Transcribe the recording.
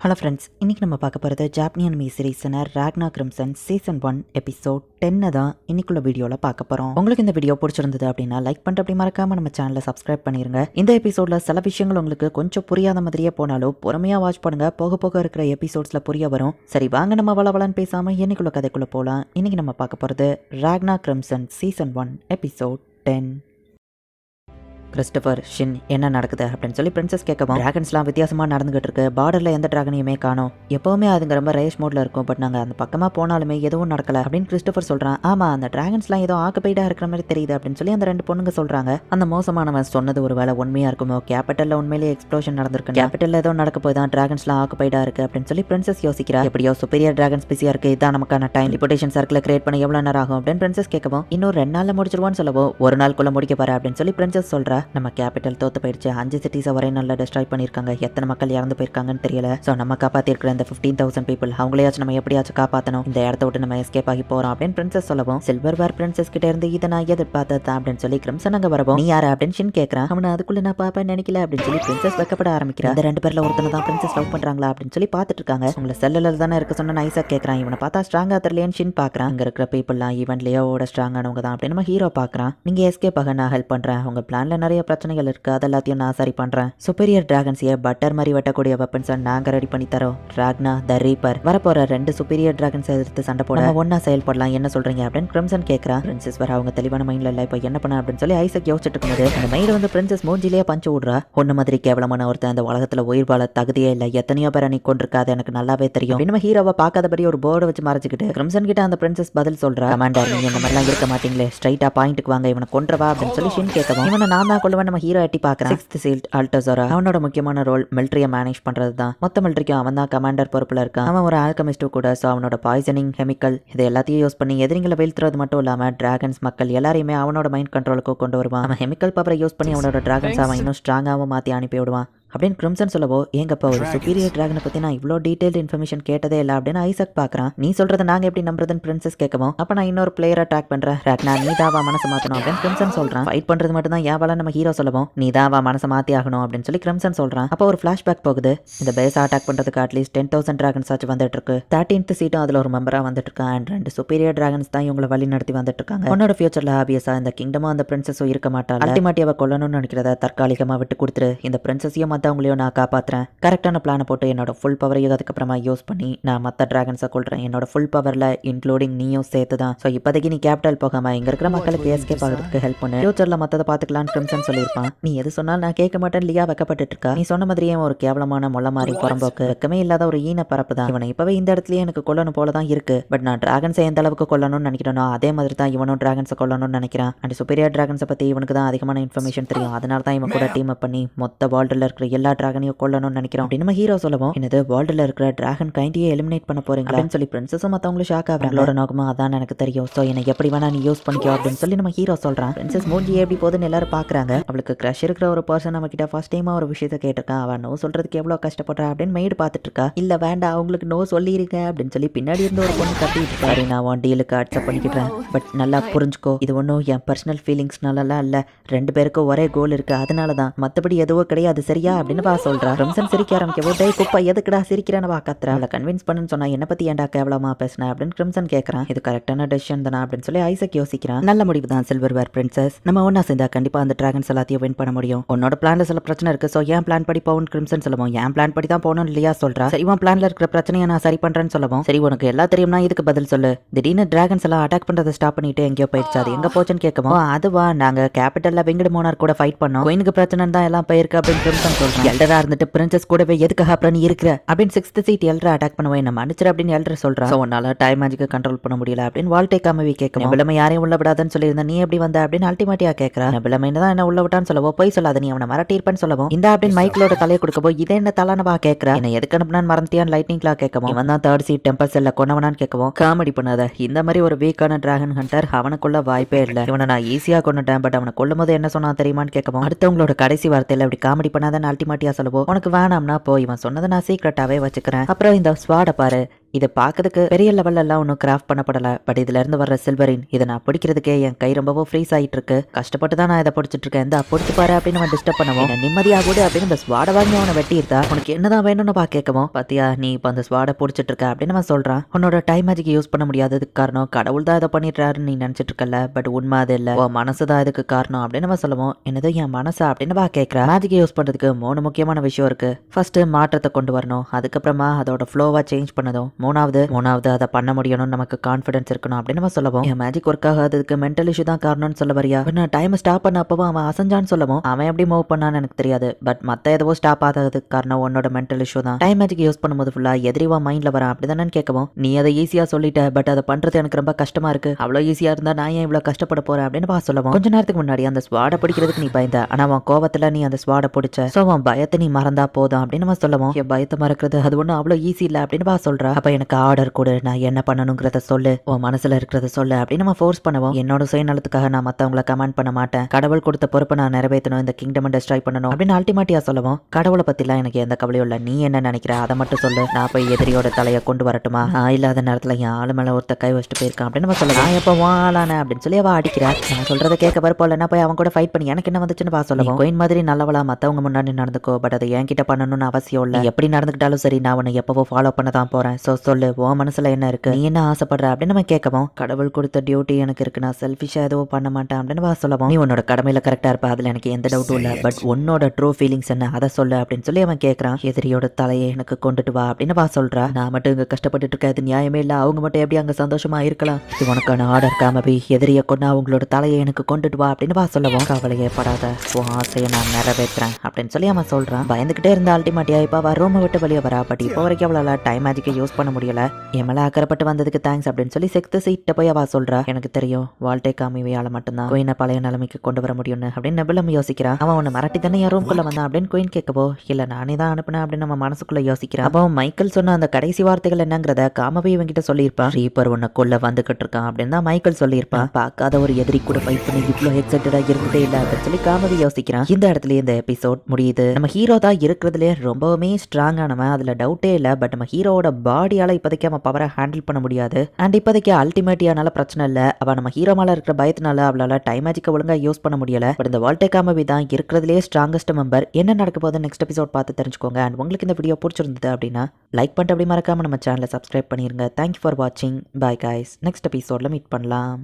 Hello friends, இன்றைக்கி நம்ம பார்க்க போகிறது ஜாப்பனி அனிமி சீரீஸான ராக்னா கிரிம்சன் சீசன் 1 எபிசோட் 10 தான் இன்னைக்குள்ள வீடியோவில் பார்க்க போகிறோம். உங்களுக்கு இந்த வீடியோ பிடிச்சிருந்தது அப்படின்னா லைக் பண்ணிட்டு அப்படி மறக்காமல் நம்ம சேனலை சப்ஸ்கிரைப் பண்ணிடுங்க. இந்த எபிசோடில் சில விஷயங்கள் உங்களுக்கு கொஞ்சம் புரியாத மாதிரியே போனாலும் பொறுமையாக வாட்ச் பண்ணுங்கள். போக போக இருக்கிற எபிசோட்ஸில் புரிய வரும். சரி வாங்க நம்ம வளவலன்னு பேசாமல் இன்னைக்குள்ள கதைக்குள்ளே போகலாம். இன்றைக்கி நம்ம பார்க்க போகிறது ராக்னா கிரிம்சன் சீசன் 1 எபிசோட் 10. கிறிஸ்டபர் ஷின் என்ன நடக்குது அப்படின்னு சொல்லி பிரின்சஸ் கேட்கவும், டிராகன்ஸ்லாம் வித்தியாசமாக நடந்துகிட்டு இருக்கு. பார்டரில் எந்த டிராகனையுமே காணோம். எப்போவுமே அதுங்க ரொம்ப ரேஷ் மோட்ல இருக்கும். பட் நாங்கள் அந்த பக்கமாக போனாலுமே எதுவும் நடக்கல அப்படின்னு கிறிஸ்டபர் சொல்கிறான். ஆமாம், அந்த டிராகன்ஸ்லாம் ஏதோ ஆக்குபைடாக இருக்கிற மாதிரி தெரியுது அப்படின்னு சொல்லி அந்த ரெண்டு பொண்ணுங்க சொல்கிறாங்க. அந்த மோசமானவன் சொன்னது ஒரு வேலை உண்மையாக இருக்குமோ? கேபிட்டலில் உண்மையிலேயே எக்ஸ்ப்ளோஷன் நடந்திருக்கு. கேபிட்டலில் ஏதோ நடக்க போய் தான் டிராகன்ஸ்லாம் ஆக்குபைடாக இருக்கு அப்படின்னு சொல்லி பிரின்சஸ் யோசிக்கிறா. எப்படியோ சுப்பீரியர் டிராகன்ஸ் பிஸியாக இருக்கு. இதான் நமக்கான டைம். லிபர்டேஷன் சர்க்கிள் கிரியேட் பண்ண எவ்வளோ நேரம் ஆகும் அப்படின்னு பிரின்சஸ் கேட்கவும், இன்னும் 2 நாளில் முடிச்சிருவான்னு சொல்லவும், ஒரு நாளுக்குள்ள முடிக்க பாரு அப்படின்னு சொல்லி பிரின்சஸ் சொல்கிறா. நம்ம கேபிட்டல் தோத்து போயிடுச்சு. 5 சிட்டிஸை ஒரே நல்லா டெஸ்ட்ராய் பண்ணியிருக்காங்க. எத்தனை மக்கள் இறந்து போயிருக்காங்கன்னு தெரியல. ஸோ நம்ம காப்பாற்றிருக்கிற இந்த 15,000 பீப்புள் அவங்களையாச்சும் நம்ம எப்படியாச்சும் காப்பாற்றணும். இந்த இடத்த விட்டு நம்ம எஸ்கேப் ஆகி போகிறோம் அப்படின்னு பிரின்சஸ் சொல்லவும், சில்வர் வேர் பிரின்சஸ் கிட்ட இருந்து இதை நான் எதிர்பார்த்தது தான் அப்படின்னு சொல்லி கிரிம்சன் அங்கே வரவும், நீ யாரு அப்படின்னு ஷின் கேட்குறான். அவனை அதுக்குள்ள நான் பாப்பேன்னு நினைக்கல அப்படின்னு சொல்லி பிரின்சஸ் வைக்கப்பட ஆரம்பிக்கிறான். இந்த 2 பேர்ல ஒருத்தனை தான் பிரின்சஸ் லவ் பண்றாங்களா அப்படின்னு சொல்லி பார்த்துட்டு இருக்காங்க. உங்களை செல்லில் தானே இருக்க சொன்ன நைஸா கேட்குறான். இவனை பார்த்தா ஸ்ட்ராங்கா தெரியலையேன்னு ஷின் பார்க்குறான். அங்கே இருக்கிற பீப்புள்லாம் ஈவன் லியோவோட ஸ்ட்ராங்கானவங்க தான் அப்படின்னு நம்ம ஹீரோ பார்க்குறான். நீங்க எஸ்கேப் ஆக நான் ஹெல்ப் பண்றேன். உங்க பிளான்ல நிறைய பிரச்சனைகள் இருக்கு. அது எல்லாத்தையும் நான் சரி பண்றேன். சுப்பீரியர் டிராகன்ஸையே பட்டர் மாதிரி வெட்டக்கூடிய வெப்பன்ஸை நாங்க ரெடி பண்ணி தரோம். ராக்னா த ரீப்பர் வரப்போற 2 சுப்பீரியர் டிராகன்ஸை எதிர்த்து சண்டை போட ஒன்னா செயல்படலாம். என்ன சொல்றீங்க அப்படின்னு கிரிம்சன் கேட்கறா. பிரின்சஸ் வர அவங்க தெளிவான மைண்ட்ல இல்ல. இப்போ என்ன பண்ண அப்படின்னு சொல்லி ஐசக் யோசிச்சுட்டு இருக்கும்போது அந்த மைண்ட் வந்து பிரின்சஸ் மூஞ்சிலேயே பஞ்சு விடுறா. ஒன்னு மாதிரி கேவலமான ஒருத்தன் அந்த உலகத்துல உயிர் வாழ தகுதியே இல்லை. எத்தனையோ பேரை நீ கொண்டிருக்காது எனக்கு நல்லாவே தெரியும் அப்படின்னு ஹீரோவை பார்க்காதபடி ஒரு போர்டு வச்சு மறைச்சிக்கிட்டு கிரிம்சன் கிட்ட அந்த பிரின்சஸ் பதில் சொல்றா. கமாண்டர், நீங்க இந்த மாதிரிலாம் இருக்க மாட்டீங்களே. ஸ்ட்ரைட்டா பாயிண்ட்டுக்கு வாங்க. இவனை கொன்றவா அப்படின்னு சொல்லி ஷின் கேட்கவும், இவனை நான் தான் கொள்ளுவேன் நம்ம ஹீரோ எட்டி பார்க்கறான். 6th சீல்ட் ஆல்டசோரா அவனோட முக்கியமான ரோல் மிலிட்டரியை மேனேஜ் பண்றது தான். மொத்த மிலிட்டரிக்கும் அவன் தான் கமாண்டர் பொறுப்புல இருக்கான். அவன் ஒரு ஆல்கமிஸ்ட் கூட. ஸோ அவனோட பாய்சனிங் கெமிக்கல் இது எல்லாத்தையும் யூஸ் பண்ணி எதிரிகளை வீழ்த்துறது மட்டும் இல்லாம டிராகன்ஸ் மக்கள் எல்லாரையுமே அவனோட மைண்ட் கண்ட்ரோலுக்கு கொண்டு வருவான். அவன் கெமிக்கல் பவரை யூஸ் பண்ணி அவனோட டிராகன்ஸ் அவன் இன்னும் ஸ்ட்ராங்காகவும் மாற்றி அனுப்பி விடுவான் அப்படின்னு கிரிம்சன் சொல்லவோ, எங்கப்பா ஒரு சுப்பீரியர் டிராகனை பத்தி நான் இவ்வளோ டீடைல்டு இன்ஃபர்மேஷன் கேட்டதே இல்லை அப்படின்னு ஐசக் பார்க்கறான். நீ சொல்றதை நாங்க எப்படி நம்புறதுன்னு பிரின்சஸ் கேட்கவும், அப்ப நான் இன்னொரு பிளேயரை ட்ராக் பண்றேன். ராக்னா நீ தாவா மனசு மாத்தணும் அப்படின்னு கிரிம்சன் சொல்றான். ஃபைட் பண்றது மட்டும் தான் ஏன் நம்ம ஹீரோ சொல்லவும், நீ தாவா மனசை மாத்தி ஆகணும் அப்படின்னு சொல்லி கிரிம்சன் சொல்றான். அப்போ ஒரு ஃபிளாஷ்பேக் போகுது. இந்த பேஸ் அட்டாக் பண்றதுக்கு அட்லீஸ்ட் 10,000 டிராகன்ஸ் ஆச்சு வந்துட்டு இருக்கு. 13th சீட்டும் அதுல ஒரு மெம்பரா வந்துட்டு இருக்கான். அண்ட் 2 சுப்பீரியர் டிராகன்ஸ் தான் இவங்களை வழி நடத்தி வந்துட்டு இருக்காங்க. உன்னோட ஃபியூச்சர்ல ஆபியஸா இந்த கிங்டமும் அந்த பிரின்சஸும் இருக்க மாட்டாங்க. அல்டிமேட்டிவ் அவ கொல்லணும்னு நினைக்கிறத தற்காலிகமா விட்டு கொடுத்துரு. இந்த பிரின்சஸையும் மத்தவங்களையும் நான் காப்பாத்துறேன். கரெக்டான பிளானை போட்டு என்னோட ஃபுல் பவரையும் அதுக்கப்புறமா யூஸ் பண்ணி நான் மற்ற டிராகன்ஸை கொள்றேன். என்னோட ஃபுல் பவர்ல இன்க்ளூடிங் நீயும் சேர்த்து தான். ஸோ இப்போதைக்கு நீ கேபிட்டல் போகாம இங்க இருக்கிற மக்களுக்கு எஸ்கேப் ஆகிறதுக்கு ஹெல்ப் பண்ணு. ஃபியூச்சர்ல மற்றதை பார்த்துக்கலான்னு கிரிம்சன் சொல்லியிருப்பான். நீ எது சொன்னாலும் நான் கேட்க மாட்டேன். லியா வைக்கப்பட்டு இருக்கா. நீ சொன்ன மாதிரியே ஒரு கேவலமான முள்ள மாதிரி புறம்போக்கு வெக்கமே இல்லாத ஒரு ஈன பரப்பு தான். இவனை இப்பவே இந்த இடத்துலயே எனக்கு கொல்லணும் போல தான் இருக்கு. பட் நான் டிராகன்ஸை எந்த அளவுக்கு கொல்லணும்னு நினைக்கிறேனோ அதே மாதிரி தான் இவனும் டிராகன்ஸை கொல்லணும்னு நினைக்கிறான். அண்ட் சுப்பீரியர் டிராகன்ஸை பத்தி இவனுக்கு தான் அதிகமான இன்ஃபர்மேஷன் தெரியும். அதனால தான் இவன் கூட டீம் அப் பண்ணி மொத்த வேர்ல்டுல இருக்கிற எல்லா டிராகனையும் கொல்லணும்னு நினைக்கிறோம் அப்படின்னு நம்ம ஹீரோ சொல்லவும், என்னது வேர்ல்டுல இருக்கிற டிராகன் கைண்டியை எலிமினேட் பண்ண போறீங்களா அப்படின்னு சொல்லி பிரின்சஸும் மத்தவங்களும் ஷாக் ஆகுறாங்களோட நோக்கமா அதான் எனக்கு தெரியும். ஸோ என்னை எப்படி வேணா நீ யூஸ் பண்ணிக்கோ அப்படின்னு சொல்லி நம்ம ஹீரோ சொல்றான். பிரின்சஸ் மூஞ்சி எப்படி போகுதுன்னு எல்லாரும் பாக்குறாங்க. அவளுக்கு கிரஷ் இருக்கிற ஒரு பர்சன் நம்ம கிட்ட ஃபர்ஸ்ட் டைமா ஒரு விஷயத்த கேட்டிருக்கான். அவன் நோ சொல்றதுக்கு எவ்வளவு கஷ்டப்படுறா அப்படின்னு மெய்டு பார்த்துட்டு இருக்கா. இல்ல வேண்டாம் அவங்களுக்கு நோ சொல்லிருக்க அப்படின்னு சொல்லி பின்னாடி இருந்து ஒரு பொண்ணு கட்டிட்டு இருக்காரு. நான் உன் டீலுக்கு அக்செப்ட் பண்ணிக்கிறேன். பட் நல்லா புரிஞ்சுக்கோ, இது ஒன்றும் என் பர்சனல் ஃபீலிங்ஸ்னாலலாம் இல்ல. 2 பேருக்கும் ஒரே கோல் இருக்கு. அதனாலதான், மத்தபடி எதுவும் கிடையாது சரியா அப்படின்னு பா சொல்றா. ரம்சன் சிரிக்க ஆரம்பிக்கவோ, டேய் குப்பா எதுக்குடா சிரிக்கிறேன்னு வா கத்துறா. அவளை கன்வின்ஸ் பண்ணுன்னு சொன்னா என்ன பத்தி ஏன்டா கேவலமா பேசினேன் அப்படின்னு கிரிம்சன் கேட்கறான். இது கரெக்டான டெசிஷன் தானா அப்படின்னு சொல்லி ஐசக் யோசிக்கிறான். நல்ல முடிவு தான் சில்வர் வேர் பிரின்சஸ். நம்ம ஒன்னா சேர்ந்தா கண்டிப்பா அந்த டிராகன்ஸ் எல்லாத்தையும் வின் பண்ண முடியும். உன்னோட பிளான்ல சில பிரச்சனை இருக்கு. ஸோ என் பிளான் படி போகணும் கிரிம்சன் சொல்லவும், என் பிளான் படி தான் போகணும் இல்லையா சொல்றா. சரி உன் பிளான்ல இருக்கிற பிரச்சனையை நான் சரி பண்றேன்னு சொல்லவும், சரி உனக்கு எல்லாம் தெரியும்னா இதுக்கு பதில் சொல்லு. திடீர்னு டிராகன்ஸ் எல்லாம் அட்டாக் பண்றதை ஸ்டாப் பண்ணிட்டு எங்கேயோ போயிடுச்சு. அது எங்க போச்சுன்னு கேட்கவும், அதுவா நாங்க கேபிட்டல்ல விங்கடு மோனார் கூட ஃபைட் பண்ணோம். குயினுக்கு பிரச்சனை தான் எல்லாம் போயிருக்கு அப்படின்னு கிரிம்சன் சொல்றான். எல்டரா இருந்துட்டு பிரின்சஸ் கூடவே எதுக்காக அப்புறம் நீ இருக்கிற அப்படின்னு 6th சீட் எல்டர் அட்டாக் பண்ணுவேன் நம்ம மன்னிச்சிரு அப்படின்னு எல்டர் சொல்றான். உன்னால டைம் மேஜிக்கை கண்ட்ரோல் பண்ண முடியல அப்படின்னு வால்டே காமவி கேட்கும். நெபுலமை யாரையும் உள்ள விடாதுன்னு சொல்லியிருந்தா நீ எப்படி வந்த அப்படின்னு அல்டிமேட்டியா கேட்கறா. நெபுலமைன்னு தான் என்ன உள்ள விட்டான்னு சொல்லவோ, போய் சொல்லாத நீ அவனை மிரட்டியிருப்பேன்னு சொல்லவும், இந்த அப்படின்னு மைக்கிளோட தலையை கொடுக்கப்போ இதே என்ன தலானவா கேட்கறா. என்ன எதுக்கு அனுப்புனான்னு மறந்துட்டியான்னு லைட்னிங் கிளாக் கேட்கவும், இவன் தான் 3rd சீட் டெம்பர் செல்ல கொண்டவனான்னு கேட்கவும், காமெடி பண்ணாத. இந்த மாதிரி ஒரு வீக்கான டிராகன் ஹண்டர் அவனுக்குள்ள வாய்ப்பே இல்லை. இவனை நான் ஈஸியா கொண்டுட்டேன். பட் அவனை கொல்லும் போது என்ன சொன்னா தெரியுமான்னு கேட்கவும், அடுத்தவங்களோட கடைசி வார்த்தையில அப்படி காமெடி பண்ணாதன்னு அல்டிமேட்டியா சொல்லவோ, உனக்கு வேணாம்னா போ, இவன் சொன்னதை நான் சீக்கிரட்டாவே வச்சுக்கிறேன். அப்புறம் இந்த ஸ்வாட பாரு, இது பார்க்கறதுக்கு பெரிய லெவல்ல எல்லாம் ஒன்றும் கிராஃப்ட் பண்ணப்படல. பட் இதுல இருந்து வர்ற சில்வரின் இதை நான் பிடிக்கிறதுக்கே என் கை ரொம்பவும் ஃப்ரீஸ் ஆயிட்டு இருக்கு. கஷ்டப்பட்டு தான் நான் இதை பிடிச்சிட்டு இருக்கேன். இந்த பிடிச்சு பாரு அப்படின்னு அவன் டிஸ்டர்ப் பண்ணுவோம். நிம்மதியாக கூட அப்படின்னு இந்த ஸ்வாடை வாங்கி அவனை வெட்டியிருந்தா உனக்கு என்னதான் வேணும்னு கேட்கவும் பாத்தியா நீ இப்போ அந்த ஸ்வாடை பிடிச்சிட்டு இருக்க அப்படின்னு அவன் சொல்றான். உன்னோட டைம் மேஜிக் யூஸ் பண்ண முடியாததுக்கு காரணம் கடவுள் தான் இதை பண்ணிடுறாருன்னு நீ நினைச்சிட்டு இருக்கல. பட் உண்மை அது இல்ல, உன் மனசு தான் இதுக்கு காரணம் அப்படின்னு அவன் சொல்லுவோம். என்னது என் மனசா அப்படின்னு கேட்கிறா. மேஜிக் யூஸ் பண்றதுக்கு 3 முக்கியமான விஷயம் இருக்கு. ஃபர்ஸ்ட் மாற்றத்தை கொண்டு வரணும், அதுக்கப்புறமா அதோட ஃப்ளோவா சேஞ்ச் பண்ணதும், மூணாவது அதை பண்ண முடியணும், நமக்கு கான்ஃபிடன்ஸ் இருக்கணும் அப்படின்னு நம்ம சொல்லவும். என் மேஜிக் ஒர்க் ஆகாததுக்கு மென்டல் இஷ்யூ தான் காரணம்னு சொல்ல வரியா? நான் டைம் ஸ்டாப் பண்ண அப்பவும் அவன் அசஞ்சான்னு சொல்லவும். அவன் எப்படி மூவ் பண்ணான்னு எனக்கு தெரியாது, பட் மத்த எதுவோ ஸ்டாப் ஆகாததுக்கு காரணம் உன்னோட மென்டல் இஷ்யூ தான். டைம் மேஜிக் யூஸ் பண்ணும்போது ஃபுல்லா எதிரிவா மைண்ட்ல வரான் அப்படிதானு கேட்கவும். நீ அதை ஈஸியா சொல்லிட்ட, பட் அதை பண்றது எனக்கு ரொம்ப கஷ்டமா இருக்கு. அவ்வளோ ஈஸியா இருந்தா நான் ஏன் இவ்வளவு கஷ்டப்பட போறேன் அப்படின்னு சொல்லவும். கொஞ்ச நேரத்துக்கு முன்னாடி அந்த ஸ்வாடை பிடிக்கிறதுக்கு நீ பயந்த, ஆனா அவன் கோவத்துல நீ அந்த ஸ்வாடை பிடிச்ச. சோ அவன் பயத்தை நீ மறந்தா போதும் அப்படின்னு நம்ம சொல்லவும். என் பயத்தை மறக்கிறது அது ஒன்றும் அவ்வளோ ஈஸி இல்லை அப்படின்னு சொல்றா. அப்ப எனக்கு ஆர்டர் கொடு, நான் என்ன பண்ணணுங்கிறத சொல்லு, உன் மனசுல இருக்கிறத சொல்லு அப்படின்னு நம்ம ஃபோர்ஸ் பண்ணுவோம். என்னோட சுயநலத்துக்காக நான் மத்தவங்களை கமெண்ட் பண்ண மாட்டேன். கடவுள் கொடுத்த பொறுப்பை நான் நிறைவேற்றணும், இந்த கிங்டம் டெஸ்ட்ராய் பண்ணணும் அப்படின்னு அல்டிமேட்டியா சொல்லுவோம். கடவுளை பத்திலாம் எனக்கு எந்த கவலையும் இல்லை, நீ என்ன நினைக்கிற அதை மட்டும் சொல்லு. நான் போய் எதிரியோட தலையை கொண்டு வரட்டுமா? இல்லாத நேரத்துல என் ஆளு மேல ஒருத்த கை வச்சுட்டு போயிருக்கான் அப்படின்னு நம்ம சொல்லலாம். நான் எப்போ ஆளானே அப்படின்னு சொல்லி அவ அடிக்கிறா. நான் சொல்றதை கேட்க வரப்போல என்ன போய் அவன் கூட ஃபைட் பண்ணி எனக்கு என்ன வந்துச்சுன்னு சொல்லுவோம். கோயின் மாதிரி நல்லவளா மத்தவங்க முன்னாடி நடந்துக்கோ, பட் அதை என்கிட்ட பண்ணணும்னு அவசியம் இல்லை. எப்படி நடந்துக்கிட்டாலும் சரி, நான் உன்னை எப்பவோ ஃபாலோ பண்ண தான் போறேன். சோ சொல்லு, உன் மனசுல என்ன இருக்கு, நீ என்ன ஆசைப்படுற அப்படின்னு நம்ம கேட்கவும். கடவுள் கொடுத்த டியூட்டி எனக்கு இருக்கு, நான் செல்ஃபிஷா எதுவும் பண்ண மாட்டேன் அப்படின்னு சொல்லவும். நீ உன்னோட கடமையில கரெக்டா இருப்ப, அதுல எனக்கு எந்த டவுட்டும் இல்ல, பட் உன்னோட ட்ரூ ஃபீலிங்ஸ் என்ன அதை சொல்லு அப்படின்னு சொல்லி அவன் கேட்கறான். எதிரியோட தலையை எனக்கு கொண்டுட்டு வா அப்படின்னு சொல்றா. நான் மட்டும் இங்க கஷ்டப்பட்டு இருக்காது நியாயமே இல்ல, அவங்க மட்டும் எப்படி அங்க சந்தோஷமா இருக்கலாம்? இது உனக்கான ஆர்டர் காமபி, எதிரிய கொண்டு அவங்களோட தலையை எனக்கு கொண்டுட்டு வா அப்படின்னு சொல்லவும். கவலையே படாத, உன் ஆசையை நான் நிறைவேற்றுறேன் அப்படின்னு சொல்லி அவன் சொல்றான். பயந்துகிட்டே இருந்த அல்டிமேட்டியா இப்ப ரூமை விட்டு வெளியே வரா. பட் இப்போ வரைக்கும் அவளால டைம் மேஜிக்கை யூஸ் பண்ண முடியல. என் மேல அக்கறைப்பட்டு வந்ததுக்கு தேங்க்ஸ் அப்படின்னு சொல்லி செக்த் சீட்ட போய் அவ சொல்றா. எனக்கு தெரியும் வால்டே காமிவையால மட்டும்தான் குயினை பழைய நிலைமைக்கு கொண்டு வர முடியும்னு அப்படின்னு நெபுலம் யோசிக்கிறான். அவன் உன்னை மிரட்டி தானே என் ரூம்குள்ள வந்தான் அப்படின்னு குயின் கேட்கவோ. இல்ல நானே தான் அனுப்பினேன் அப்படின்னு நம்ம மனசுக்குள்ள யோசிக்கிறான். அப்போ மைக்கேல் சொன்ன அந்த கடைசி வார்த்தைகள் என்னங்கிறத காமவி இவங்கிட்ட சொல்லியிருப்பான். ரீப்பர் உன்னை கொல்ல வந்துகிட்டு இருக்கான் அப்படின்னு தான் மைக்கேல் சொல்லியிருப்பான். பார்க்காத ஒரு எதிரி கூட ஃபைட் பண்ணி இவ்வளோ எக்ஸைட்டடா இருந்ததே இல்லை அப்படின்னு சொல்லி காமவி யோசிக்கிறான். இந்த இடத்துல இந்த எபிசோட் முடியுது. நம்ம ஹீரோ தான் இருக்கிறதுலே ரொம்பவுமே ஸ்ட்ராங்கானவன், அதுல டவுட்டே இல்லை. பட் நம்ம ஹீரோவோட பாடியால இப்போதைக்கு அவன் பவரை ஹேண்டில் பண்ண முடியாது. அண்ட் இப்போதைக்கு அல்டிமேட்டியானால பிரச்சனை இல்லை. அவன் நம்ம ஹீரோ மேல இருக்கிற பயத்தினால அவளால டைம் மேஜிக்கை ஒழுங்கா யூஸ் பண்ண முடியல. பட் இந்த வால்டே காமவி தான் இருக்கிறதுலே ஸ்ட்ராங்கஸ்ட் மெம்பர். என்ன நடக்க போகுது நெக்ஸ்ட் எபிசோட் பார்த்து தெரிஞ்சுக்கோங்க. அண்ட் உங்களுக்கு இந்த வீடியோ பிடிச்சிருந்தது அப்படின்னா லைக் பண்ணிட்டு அப்படி மறக்காம நம்ம சேனலை சப்ஸ்கிரைப் பண்ணிருங்க. தேங்க்யூ ஃபார் வாட்சிங். பை கைஸ், நெக்ஸ்ட் எபிசோட்ல மீட் பண்ணலாம்.